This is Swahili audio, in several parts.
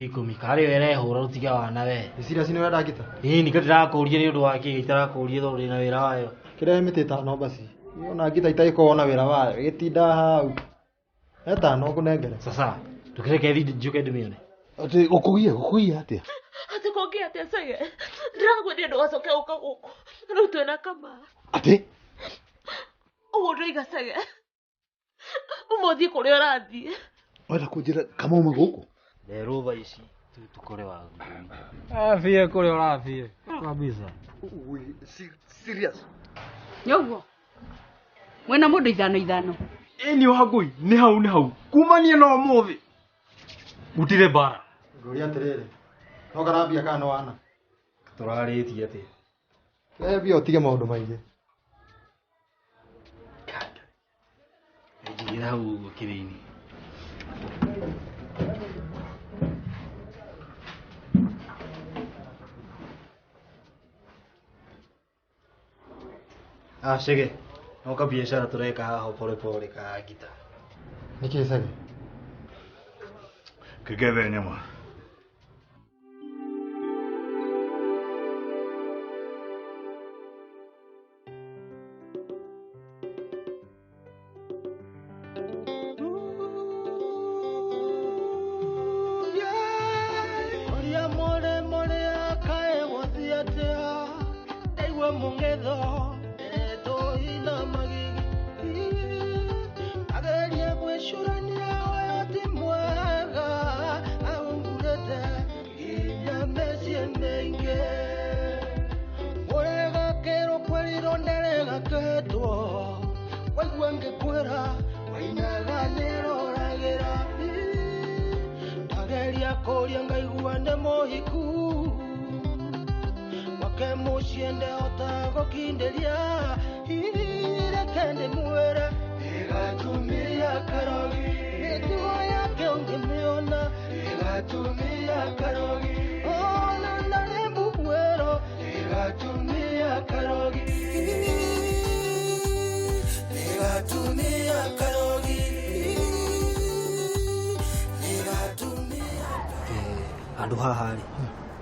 Ikumi kare were hura utiga wana we. Isira sino ya dagita. Nikatira kuria ni undu wake gitara kuria thori na wira wayo. Kira mitita no basi. Yona gita itaiko ona wira wayo. Gitinda hau. Eta no kunengere. Sasa tukireke thi njuke ndimione. Ati gukugia atia. Ati kugia atia sege. Ndirago ndi ndocoke uka guku. No twena kama. Ati? Uworiga sege. Umuthi kuria urathie. Wenda kunjira kama uma guku. Lero tha ici tukore wa Afie kuria urathie. Kabisa. Ui, serious. Nyoguo. Mwena mundu ithano. Eni wagui ni hau. Kumania no muthi. Utire bara. Ngoria atiriri. No karambia kana wana. turaritie ati. Bia utige maundu maingi. Ejira hau kirini. Shege. Noka biashara tureka haha pole ka gita. Niki sage. Kigeve nyama. Gatumia Karogi Gatumia Karogi Gatumia Karogi Gatumia Karogi Andu haha ri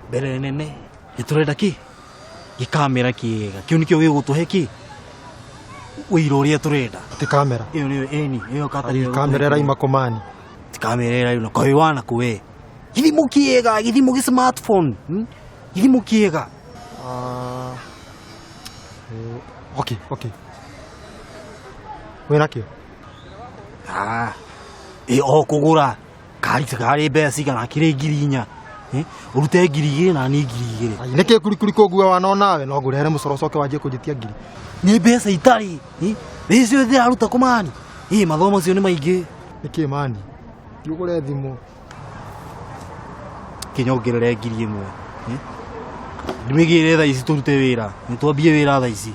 mbere nene iturenda ki gikamera kiega kiu nikio gigutuhe ki wiro ria turenda ti kamera iyo niyo eni iyo katari kamera raima komani ti kamera raima koi wana kuwe githimu kiega githimu gi smartphone githimu kiega okay wena kio o kugura kari besi kana kire ngirinya urute ngiri na ni ngiri neke kuri kogua wana nawe no ngurere mucorocoke wanje kunjitia ngiri ni besa itari becio thira aruta kumani mathomo cio ni maingi niki mani tiugure thimu kinyongerere ngiri imwe ndimigire tha ici turute wira nitwambie wira tha ici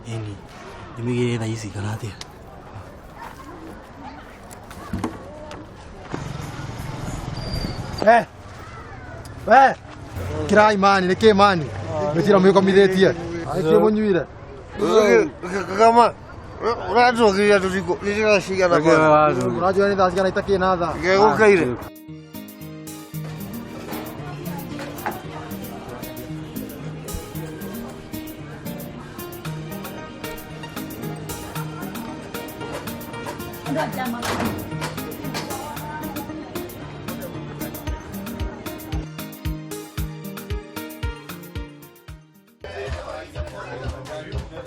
eni ndimigire tha ici kana atia kirai mani niki mani wetira mwikomithetie aike munyuire Kama unatokia tutiko nishika na kwa. Unajua ni thaa cigana itakĩ na thaa. Ngegũkaire.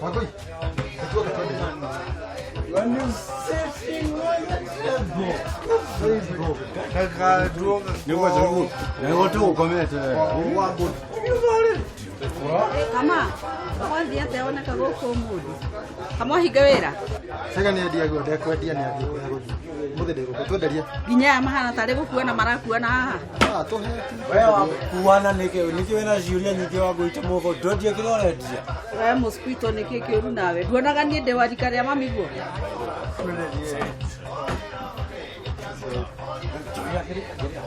Wagoi. When you sitting on the table. Facebook. Kaka duoga. Nego tu komete. Wangu. Kama mwathi ate oneka guku mundu kamwahinga wira Sega ni ndia go ndekwendia ni athi guthi muthi ndiguko twenderie nginya mahana tari gukuana marakuana haha tuheti Wewe kuana niki wena ciuria nyingi wa guita moko ndodie kirorendia we mosquito niki kiuru nawe nduonaga nie ndi warika ria mamiguo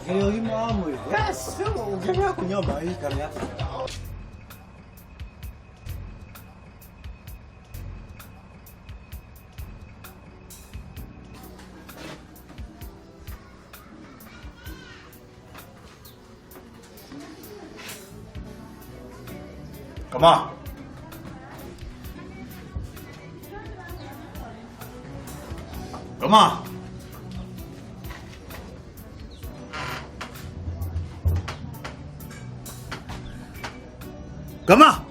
Kile ugima wa mwili. Yes, ungeweza kunyomba hii karia. Come on. Come on. Come on.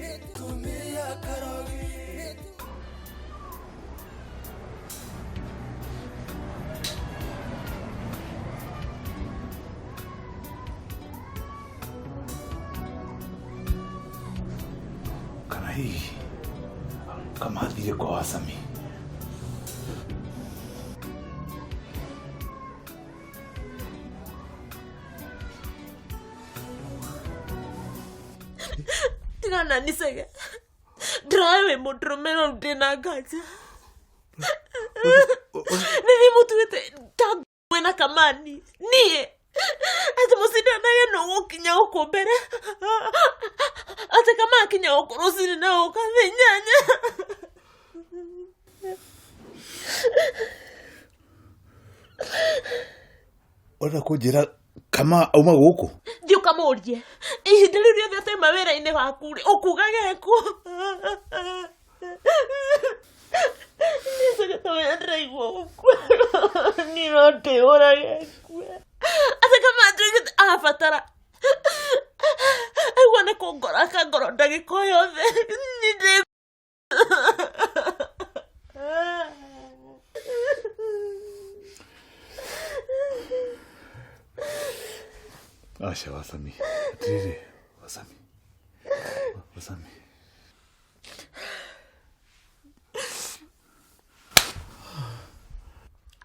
Gatumia Karogi. Kana hii kama hadiye kwa wasami. Tingana nisege. Drive mutrumeno dena gaja. Nini mutu ite tag wena kamani. Nie. Ate musida na ye no wokinya okobere. Ate kama kinya okorosini na okavenyanya. Ora kujira kama auma guku. Dio kama orie. Ihindeli rio thete mawera ine wakuri. Okugageko. Nisege tawe ndreigo. Ni note ora gekwe. Ate kama ndreigo afatara. I want to go kagoro ndagiko yothe. Nide. Asha wasami. Tiri wasami. Wasami.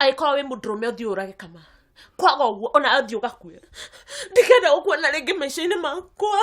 Ai kwa we mudrome odiurage kama. Kwaga uguo ona athiuga kuya. Ndikenda ukuona ringi meciini makwa.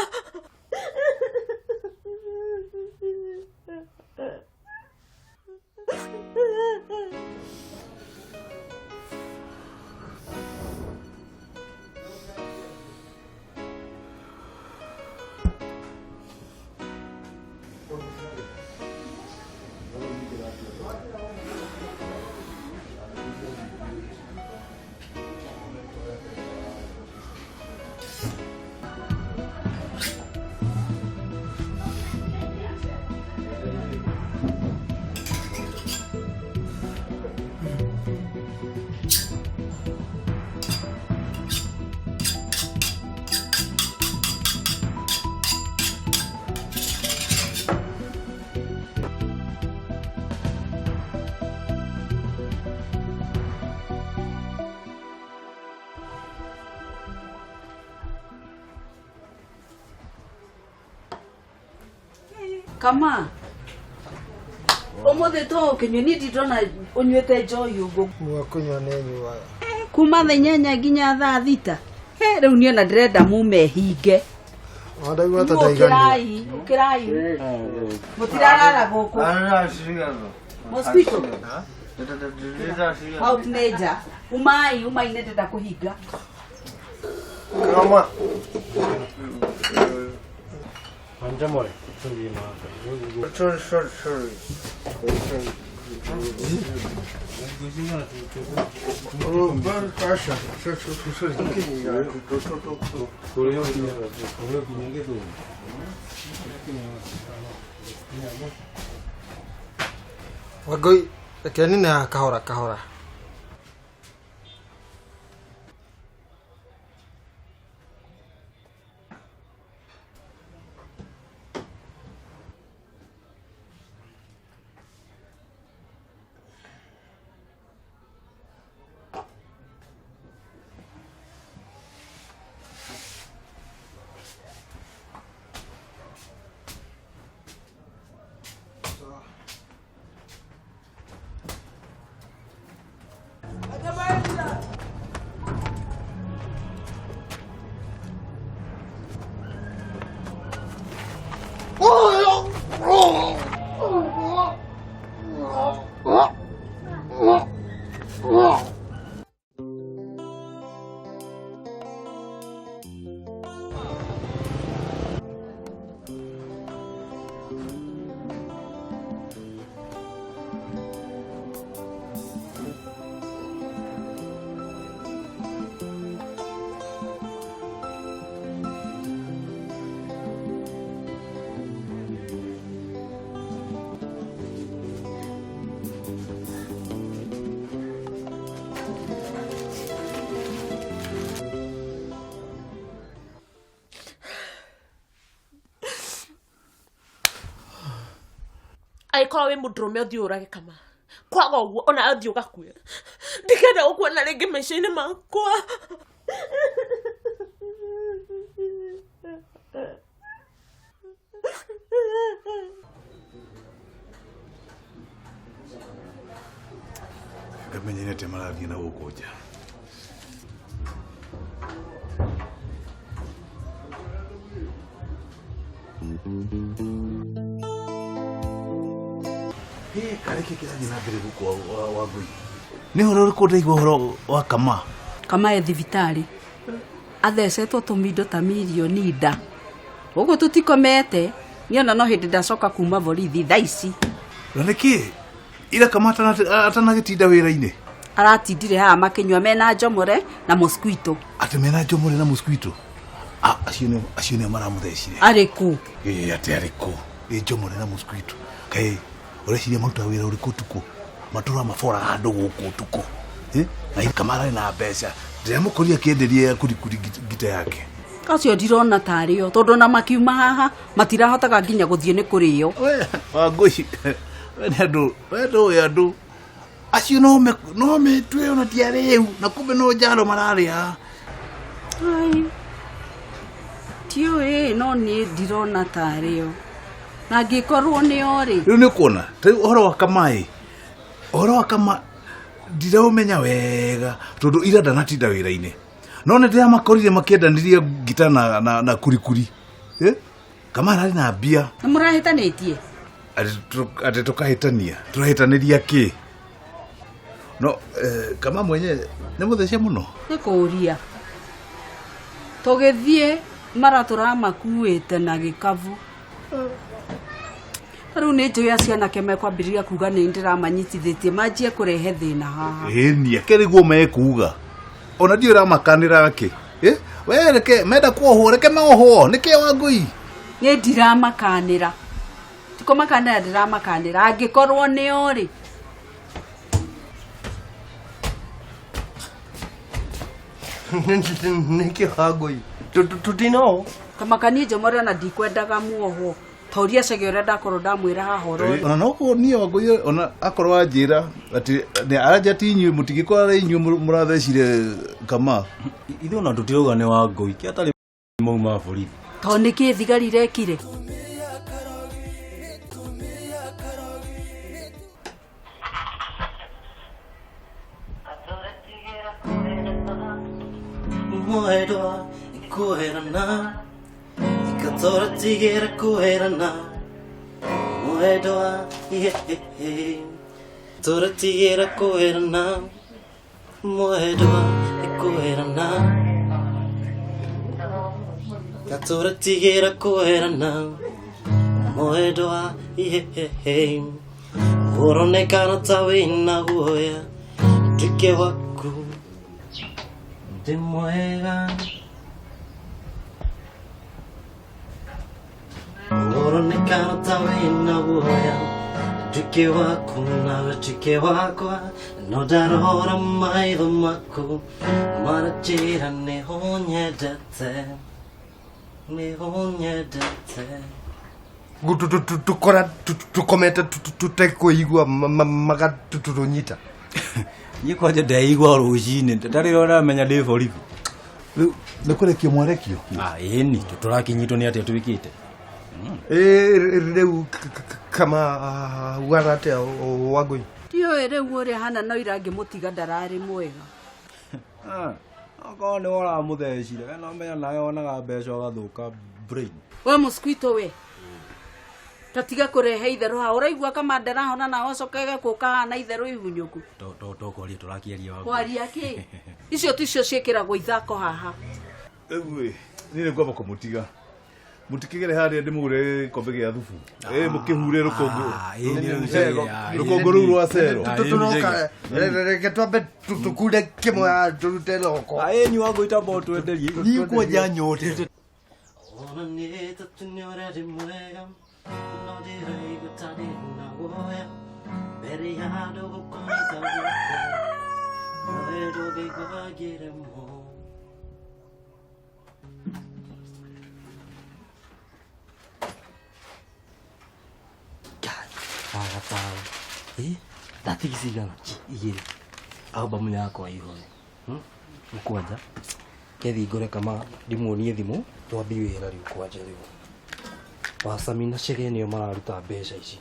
Kama omothe to kinyoni nditona unywete joy ugo Mwakunywa nenyuaga. kuma thenyanya nginya thaa thita he riu niona ndirenda mume hinge Ndaigua ta ndaigania. ukirai mutirarara guku Ana shigano. mosquito Ndida shigano. out neja umai ndenda kuhinga Kama Anja more. sorry. Oh, ban kasha. Sorry. Wagoi, keni na kahora. Angĩkorwo wĩ mũndũrũme ũthiĩ ũrage Kama. Kwaga ũguo ona ũthiĩ ũgakue. Ndikenda gũkuona rĩngĩ maica-inĩ makwa. Ngamenye nĩte marathiĩ na gũkũ nja. Kareke kĩrathiĩ na mbere gũkũ wa Ngũi. Nĩ ũhoro ũrĩkũ ndaigua ũhoro wa Kama? Kama e thibitarĩ. Athecetwo tũmindo ta milioni nda. Ũguo tũtikomete. Niona no hĩndĩ ndacoka kuma borithi thaa ici. Na nĩkĩ? Ira Kama atanagĩtinda wĩra-inĩ? Aratindire haha makĩnyua mena njomore na mosquito. Atĩ mena njomore na mosquito? Acio nĩo maramũthecire. Arĩkũ? Atĩ arĩkũ? Njomore na mosquito. Kaĩ ũreciria marutaga wĩra ũrĩkũ ũtukũ? Matũra mabora handũ gũkũ ũtukũ. Na Kama arĩ na mbeca. Ndĩramũkoria akĩenderia kurikuri ngita yake. Acio ndirona tarĩo tondũ na makiuma haha matirahotaga nginya gũthiĩ nĩ kũrĩo. Wa Ngũi, we ndũĩ andũ. Acio no metue ona ti arĩu na kumbe no njaro mararĩa. Ai. Tiũĩ no niĩ ndirona tarĩo. Na ngĩkorwo nĩo rĩ. Rĩu nĩ kuona, ũhoro wa Kama ĩ. Ũhoro wa Kama ndiraũmenya wega tondũ ira ndanatinda wĩra-inĩ. No nĩ ndĩramakorire makĩendanĩria ngita na kurikuri. Kama ararĩ na mbia. Nĩ mũrahĩtanĩtie? Atĩ tũkahĩtania. Tũrahĩtanĩria kĩ? No, Kama mwenye nĩ mũthece mũno. Nĩ kũũria. Tũgĩthiĩ maratũra makuĩte na gĩkabu. Rĩu nĩ njũĩ acianake mekwambĩrĩria kuga nĩ ndĩramanyitithĩtie manjie kũrehe thĩna haha. Ĩni, akĩrĩguo mekuga. Ona ndiũ ramakanĩra kĩ? We reke menda kuohwo, reke maohwo, nĩkĩ wa Ngũi? Nĩ ndiramakanĩra. Tiko makanĩra ndĩramakanĩra. Angĩkorwo nĩo rĩ. Nĩkĩ wa Ngũi? Tũtino? Kamakanie njomore na ndikwendaga muohwo. Tauria cege ũrĩa ndakorwo ndamwĩra haha ũhoro. Ona no kuo niĩ wa Ngũi ona akorwo anjĩra atĩ anja ti inyuĩ mũtigĩkorwo arĩ inyuĩ mũrathecire Kama. Ithuĩ ona tũtirauga nĩ wa Ngũi, kĩ atarĩ mauma borithi. Tondũ nĩkĩ thigari irekire? Mwendwa ikuherana ikatora tigera kuherana mwendwa tora tigera kuherana mwendwa ikuherana ikatora tigera kuherana mwendwa uronekana ta wĩna guoya ndike waku ndi mwega uronekana ta wĩna guoya ndike waku nawe ndike wakwa no ndarora maitho maku maranjĩra nĩho nyendete Tukora tukomete tutekũigua magatũtũnyita. Niĩ kwanja ndeigua rũcinĩ ndarĩ ũramenya ndĩ borithi. Rĩu nĩ kũrekio mwarekio? Ĩni tũrakinyitwo nĩ atĩa twĩkĩte. Rĩu Kama wana atĩa wa Ngũi? Ndiũĩ rĩu ũrĩa hana no irangĩmũtiga ndararĩ mwega. Okorwo nĩ ũramũthecire we no menya nawe wonaga mbeca ũgathũka brain. We mosquito we. Tatiga kũrehe itherũ ha ũraigua Kama ndarahona na ũcokege kũka hana itherũ ihunyũku. Tokũaria tũrakĩaria wa kwaria kĩ? Icio ticio ciĩkĩragwo ithako haha. Niĩ nĩ ngwamba kũmũtiga. Mũtikĩgere harĩa ndĩmũgũre gĩkombe gĩa thubu. Mũkĩhure rũkũngũ rũu rwa cero. Tũtũroka reke twambe tũkure kĩmwe tũrute thoko. Ĩni wa Ngũi tamba ũtwenderie. Niĩ kwanja nyotete. ona nĩ tũtũnyore ndĩ mwega no ndĩraigua ta ndĩ na guoya mbere ya andũ gũkũnyita guoko we ndũngĩigua ngĩremwo. Kagatao. Ndatigicigana. Igiri. Albamu yakwa ihore. Ukwanja. Kethi ngore kama ndimuonie thimu twambi wira riu kwanja riu. Wasamina Chege nio mararuta mbeca ici.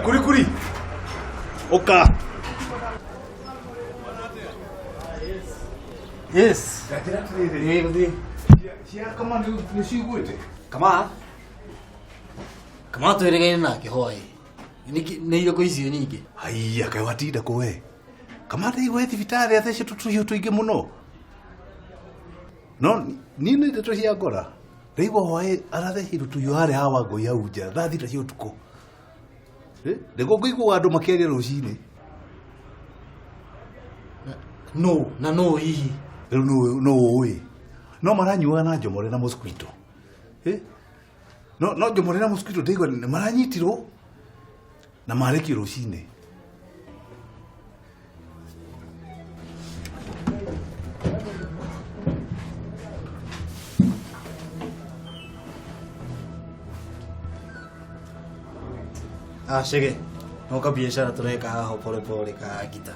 We kuri. Oka. Yes. Cia kama nĩ ciguĩte. Kama twĩrĩgaine nake hoi. Nĩ irĩkũ icio nyingĩ? Haiya kaĩ watinda kũ we. Kama ndaigua thibitarĩ athece tũtũhiũ tũingĩ mũno. No niĩ nĩ ndeto cia ngora. Ndaigua hwaĩ arathece tũtũhiũ harĩa hawa ngũi hau nja thaa thita cia ũtukũ. Ndĩgo ngĩigua andũ makĩaria rũcinĩ. No hihi. Rĩu no ũĩ. No maranyuaga na njomore na mosquito. No njomore na mosquito ndaigua maranyitirwo na marekio rũcinĩ. Chege. No ka biashara tureka haha pole pole ka gita.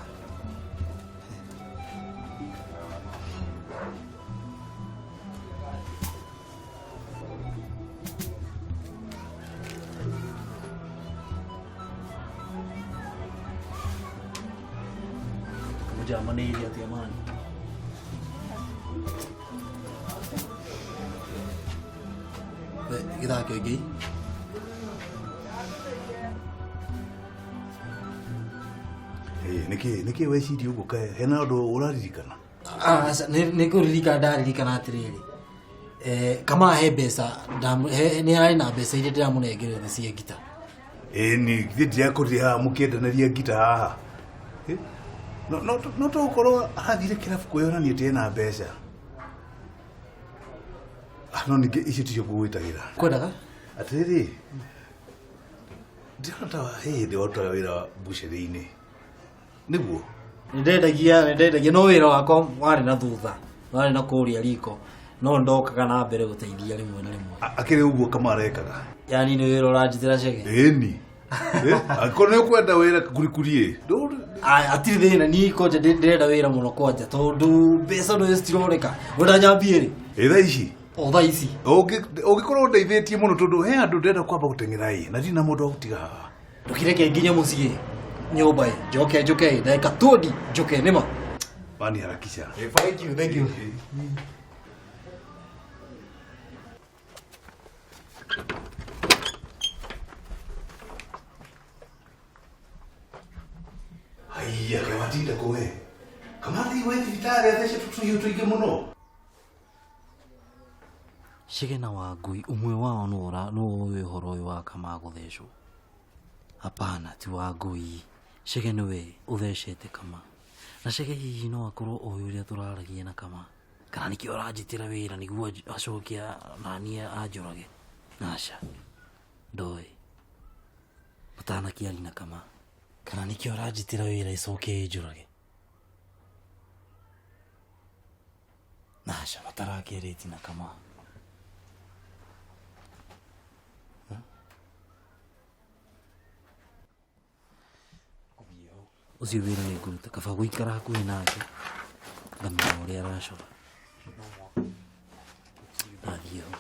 Jamani ili ati amani. Githa kĩngĩ. Nĩkĩ weciria ũguo kae hena ũndũ ũraririkana? Nĩ kũririkana ndaririkana atĩrĩrĩ. Kama he mbeca nĩ harĩ na mbeca iria ndĩramũnengerete cia ngita. Nĩ githĩ ndirakũrire haha mũkĩendanĩria ngita haha. No tũgũkorwo arathire kĩrabu kwĩyonania atĩ ena mbeca. No ningĩ icio ticio ngũgwĩtagĩra. Kwendaga? Atĩrĩrĩ. Ndĩrona ta hĩndĩ warutaga wĩra mbucĩrĩ-inĩ. Nĩguo? Nĩndendagia no wĩra wakwa warĩ na thutha. Warĩ na kũũria riko. No ndokaga na mbere gũteithia rĩmwe na rĩmwe. Akĩrĩ ũguo kama arekaga. Yani nĩ wĩra ũranjitĩra Chege. Ĩni. Angĩkorwo nĩ ũkwenda wĩra kurikuri atirĩ thĩna niĩ kwanja ndĩrenda wĩra mũno kwanja tondũ mbeca no citiroreka. Wenda nyambie rĩ? Thaa ici. O thaa ici. Ũngĩkorwo ndeithĩtie mũno tondũ he andũ ndĩrenda kwamba gũteng'era na ndirĩ na mũndũ wa gũtiga haha. Ndũkĩreke nginya mũciĩ nyũmba njoke ndagĩka tũndi njoke nĩma. Bani harakisha. Thank you. Haiya kaĩ watinda kũ we. Kama ndaigua thibitarĩ athece tũtũhiũ tũingĩ mũno. Chege na Wangui umwe wao no ũĩ ũhoro ũyũ wa Kama gũthecwo. Hapana ti Wangui. Chege nĩwe ũthecete Kama. Na Chege hihi no akorwo oĩ ũrĩa tũraragia na Kama. Kana nĩkĩo aranjĩtĩra wĩra nĩguo acokia naniĩ anjũrage. Aca. Ndoĩ. Mũtanakĩari na Kama. Kana nĩkĩo aranjĩtĩra wĩra icoke njũrage. Aca matarakĩrĩti na Kama. Ũcio wĩra nĩ ngũruta kaba gũikara hakuhĩ nake ngamenya ũrĩa aracoka. Athiĩ ho.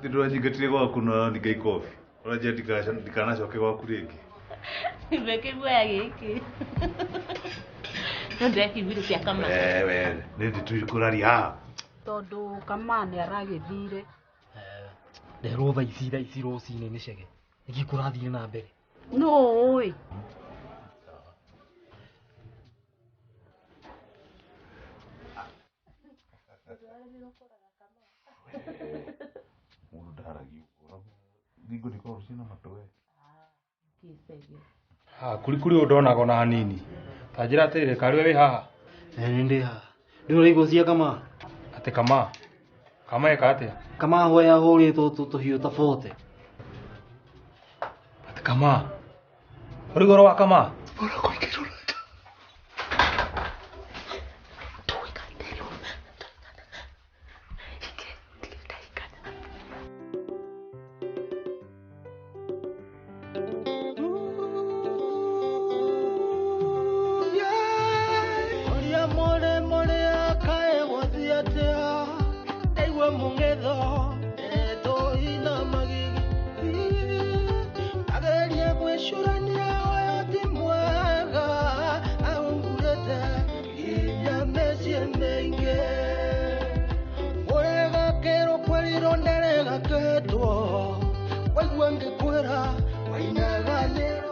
Ndĩranyingatire gwaku na ndingai kobi. Ũranjia ndikanacoke gwaku rĩngĩ. Ndĩrekĩguoya gĩkĩ. No ndĩrekĩiguire cia Kama. We nĩ tũkũraria haha. Tondũ Kama nĩ aragĩthire. Nderwo thaa ici rũcinĩ nĩ Chege. Nĩkĩ kũrathire na mbere? No ũĩ. Mũndũ ndaragia ũguo. Thingo ndikoragwo ciĩna matũ we. Kurikuri ũyũ ndonaga ona hanini. Ta njĩra atĩrĩrĩ, karĩ we wĩ haha? Nĩ ndĩ haha. Ndĩrũraigua cia Kama. Atĩ Kama? Kama eka atĩa? Kama hoya hũrĩtwo tũhiũ ta 40. Atĩ Kama? Ũrĩ goro wa Kama? Waigua ngĩkwĩra wainaga nĩ